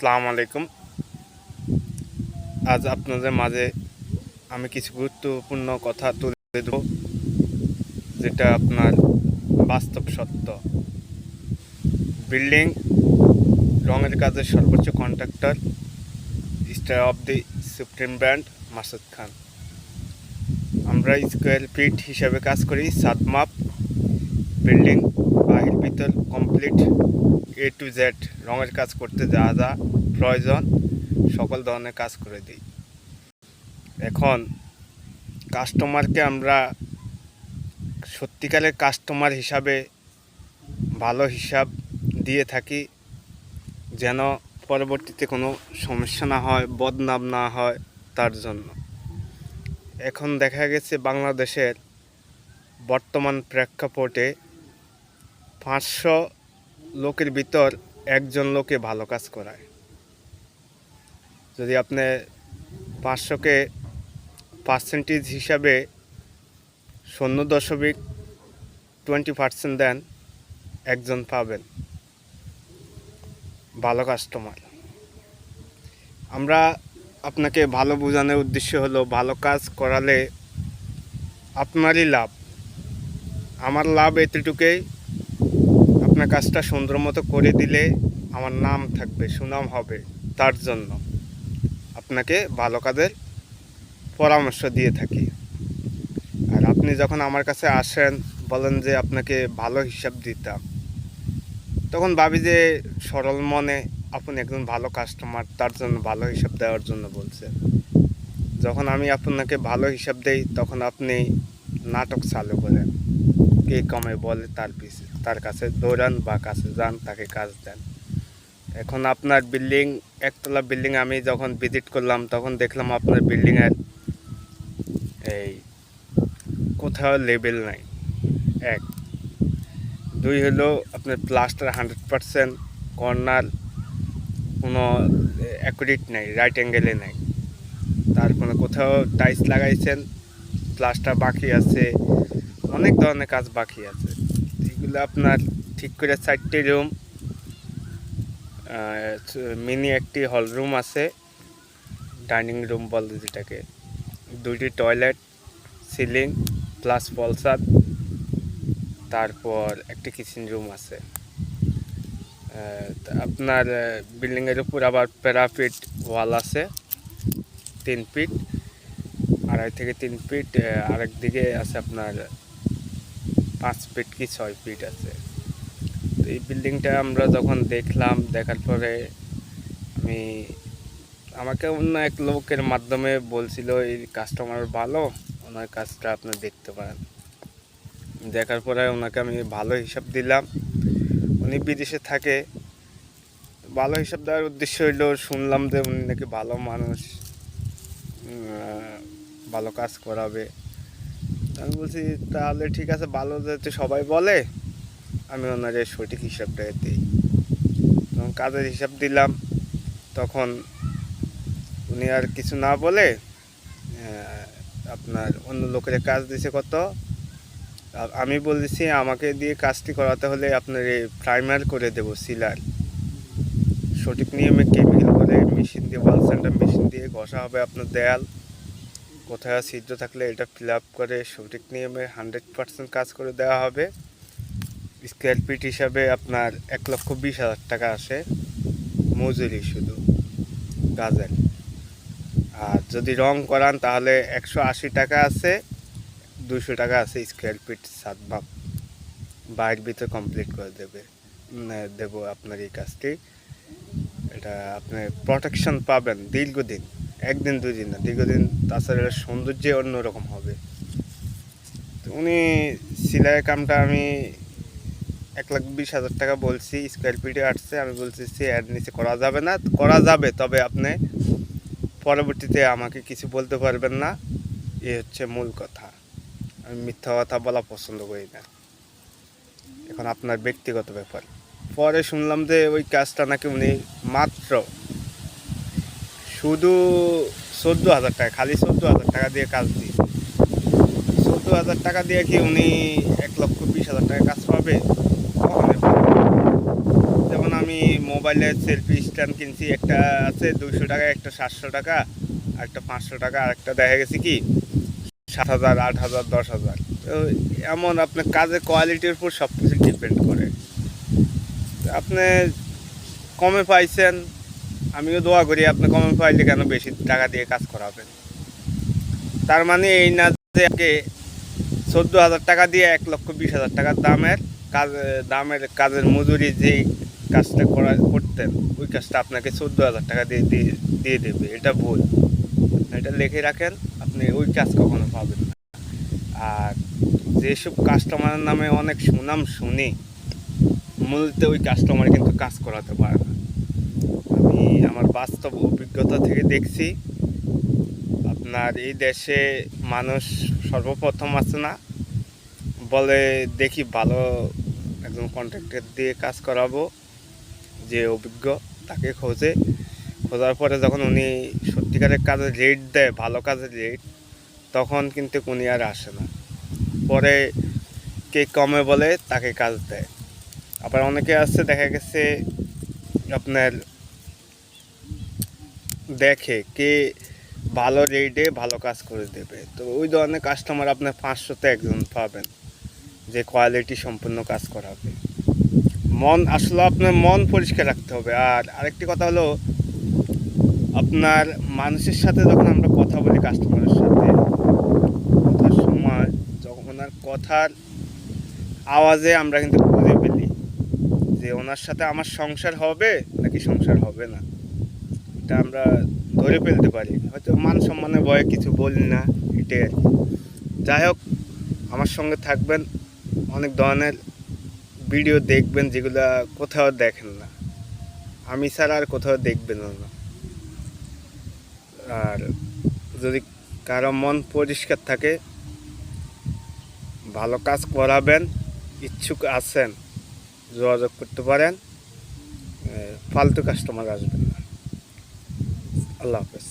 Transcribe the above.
আসসালামু আলাইকুম। আজ আপনাদের মাঝে আমি কিছু গুরুত্বপূর্ণ কথা তুলে ধরব, যেটা আপনার বাস্তব সত্য। বিল্ডিং রঙের কাজের সর্বোচ্চ contractor, star of the supreme brand Masud Khan. আমরা স্কোয়ার ফিট হিসাবে কাজ করি। ছাদ মাপ, বিল্ডিং বাহির ভিতর কমপ্লিট এ টু জেড রঙের কাজ করতে যা যা প্রয়োজন সকল ধরনের কাজ করে দিই। এখন কাস্টমারকে আমরা সত্যিকারের কাস্টমার হিসাবে ভালো হিসাব দিয়ে থাকি, যেন পরবর্তীতে কোনো সমস্যা না হয়, বদনাম না হয় তার জন্য। এখন দেখা গেছে বাংলাদেশের বর্তমান প্রেক্ষাপটে 500 লোকের ভিতর একজন লোকে ভালো কাজ করায়। যদি আপনি 500কে পার্সেন্টেজ হিসাবে 0.20% দেন, একজন পাবেন ভালো কাস্টমার। আমরা আপনাকে ভালো বোঝানোর উদ্দেশ্য হলো, ভালো কাজ করালে আপনারই লাভ। আমার লাভ এতটুকুই, আপনার কাজটা সুন্দর মতো করে দিলে আমার নাম থাকবে, সুনাম হবে। তার জন্য আপনাকে ভালো কাজের পরামর্শ দিয়ে থাকি। আর আপনি যখন আমার কাছে আসেন, বলেন যে আপনাকে ভালো হিসাব দিতাম, তখন ভাবি যে সরল মনে আপনি একজন ভালো কাস্টমার, তার জন্য ভালো হিসাব দেওয়ার জন্য বলছেন। যখন আমি আপনাকে ভালো হিসাব দেই, তখন আপনি নাটক চালু করেন, কে কমে বলে তার কাছে দৌড়ান বা কাছে যান, তাকে কাজ দেন। এখন আপনার বিল্ডিং, একতলা বিল্ডিং আমি যখন ভিজিট করলাম, তখন দেখলাম আপনার বিল্ডিংয়ের এই কোথাও লেবেল নাই। 1, 2 হলো আপনার প্লাস্টার 100%, কর্নার কোনো অ্যাকুরেট নেই, রাইট অ্যাঙ্গেলে নেই। তারপরে কোথাও টাইলস লাগাইছেন, প্লাস্টার বাকি আছে, অনেক ধরনের কাজ বাকি আছে। এগুলো আপনার ঠিক করে 4টে রুম, মিনি একটি হল রুম আছে, ডাইনিং রুম বলে যেটাকে, 2টি টয়লেট, সিলিং প্লাস ফলসাদ, তারপর একটি কিচেন রুম আছে। আপনার বিল্ডিংয়ের উপর আবার প্যারাফিট ওয়াল আছে 3 ফিট, 2.5 থেকে 3 ফিট। আরেক দিকে আছে আপনার 5 ফিট কি 6 ফিট আছে। তো এই বিল্ডিংটা আমরা যখন দেখলাম, দেখার পরে আমাকে অন্য এক লোকের মাধ্যমে বলছিল এই কাস্টমার ভালো, ওনার কাজটা আপনি দেখতে পারেন। দেখার পরে ওনাকে আমি ভালো হিসাব দিলাম। উনি বিদেশে থাকে, ভালো হিসাব দেওয়ার উদ্দেশ্য হইল, শুনলাম যে উনি নাকি ভালো মানুষ, ভালো কাজ করাবে। আমি বলছি তাহলে ঠিক আছে, ভালো যেহেতু সবাই বলে, আমি ওনার সঠিক হিসাবটা দিই। তখন কাজের হিসাব দিলাম, তখন উনি আর কিছু না বলে আপনার অন্য লোকের কাজ দিয়েছে কত। আমি বলেছি আমাকে দিয়ে কাজটি করাতে হলে আপনার এই প্রাইমার করে দেব, সিলার সঠিক নিয়মে কেমিক্যাল করে মেশিন দিয়ে, ওয়াল সেন্টার মেশিন দিয়ে ঘষা হবে আপনার দেয়াল। কোথায় ছিদ্র থাকলে এটা ফিল আপ করে সঠিক নিয়মে 100% কাজ করে দেওয়া হবে। স্কোয়ার ফিট হিসাবে আপনার 1,20,000 টাকা আসে মজুরি শুধু কাজের। আর যদি রং করান তাহলে 180 টাকা আছে, 200 টাকা আছে স্কোয়ার ফিট ছাদ মাপ, বাইরের ভিতর কমপ্লিট করে দেব আপনার এই কাজটি। এটা আপনি প্রোটেকশন পাবেন দীর্ঘদিন, 1 দিন 2 দিন না, দীর্ঘদিন। তাছাড়া এটা সৌন্দর্য অন্যরকম হবে। তো উনি সিলাইয়ের কামটা আমি 1,20,000 টাকা বলছি, স্কোয়ার ফিটে আসছে। আমি বলছি এর নিচে করা যাবে না, করা যাবে, তবে আপনি পরবর্তীতে আমাকে কিছু বলতে পারবেন না। এ হচ্ছে মূল কথা। আমি মিথ্যা কথা বলা পছন্দ করি না। এখন আপনার ব্যক্তিগত ব্যাপার। পরে শুনলাম যে ওই কাজটা নাকি উনি মাত্র শুধু 14,000 টাকা, খালি 14,000 টাকা দিয়ে কাজ দিয়ে, 14,000 টাকা দিয়ে কি উনি 1,20,000 টাকা কাজ পাবে? যেমন আমি আমি মোবাইলের সেলফি স্ট্যান্ড কিনছি, একটা আছে 200 টাকা, একটা 700 টাকা, একটা 500 টাকা, আর একটা দেখা গেছে কি 7,000, 8,000, 10,000। তো এমন আপনার কাজের কোয়ালিটির উপর সব কিছু ডিপেন্ড করে। আপনি কমে পাইছেন, আমিও দোয়া করি আপনি কমে পাইলে কেন বেশি টাকা দিয়ে কাজ করাবেন। তার মানে এই না যে আগে 14,000 টাকা দিয়ে 1,20,000 টাকার দামের কাজের মজুরি যেই কাজটা করতেন, ওই কাজটা আপনাকে 14,000 টাকা দিয়ে দিয়ে দিয়ে দেবে। এটা ভুল, এটা লিখে রাখেন, আপনি ওই কাজ কখনো পাবেন না। আর যেসব কাস্টমারের নামে অনেক সুনাম শুনি, মূলত ওই কাস্টমার কিন্তু কাজ করাতে পারে না। আমি আমার বাস্তব অভিজ্ঞতা থেকে দেখছি, আপনার এই দেশে মানুষ সর্বপ্রথম আছে না, বলে দেখি ভালো একজন কন্ট্রাক্টর দিয়ে কাজ করাবো, যে অভিজ্ঞ তাকে খোঁজার পরে যখন উনি সত্যিকারের কাজের রেট দেয়, ভালো কাজের রেট, তখন কিন্তু উনি আর আসে না। পরে কে কমে বলে তাকে কাজ দেয়। আবার অনেকে আছে দেখা গেছে আপনার দেখে কে ভালো রেটে ভালো কাজ করে দেবে, তো ওই ধরনের কাস্টমার আপনার 500-তে একজন পাবেন যে কোয়ালিটি সম্পূর্ণ কাজ করাবে। আসলে আপনার মন পরিষ্কার রাখতে হবে। আর আরেকটি কথা হলো, আপনার মানুষের সাথে যখন আমরা কথা বলি, কাস্টমারের সাথে কথার সময়, যখন ওনার কথার আওয়াজে আমরা কিন্তু বুঝে ফেলি যে ওনার সাথে আমার সংসার হবে নাকি সংসার হবে না। এটা আমরা ধরে ফেলতে পারি, হয়তো মান সম্মানের ভয়ে কিছু বলি না, এটাই আর কি। যাই হোক, আমার সঙ্গে থাকবেন, অনেক ধরনের ভিডিও দেখবেন যেগুলো কোথাও দেখেন না, আমি ছাড়া আর কোথাও দেখবেন না। আর যদি কারো মন পরিষ্কার থাকে, ভালো কাজ করাবেন, ইচ্ছুক আছেন, যোগাযোগ করতে পারেন, ফালতু কাস্টমার আসবেন না। আল্লাহ হাফেজ।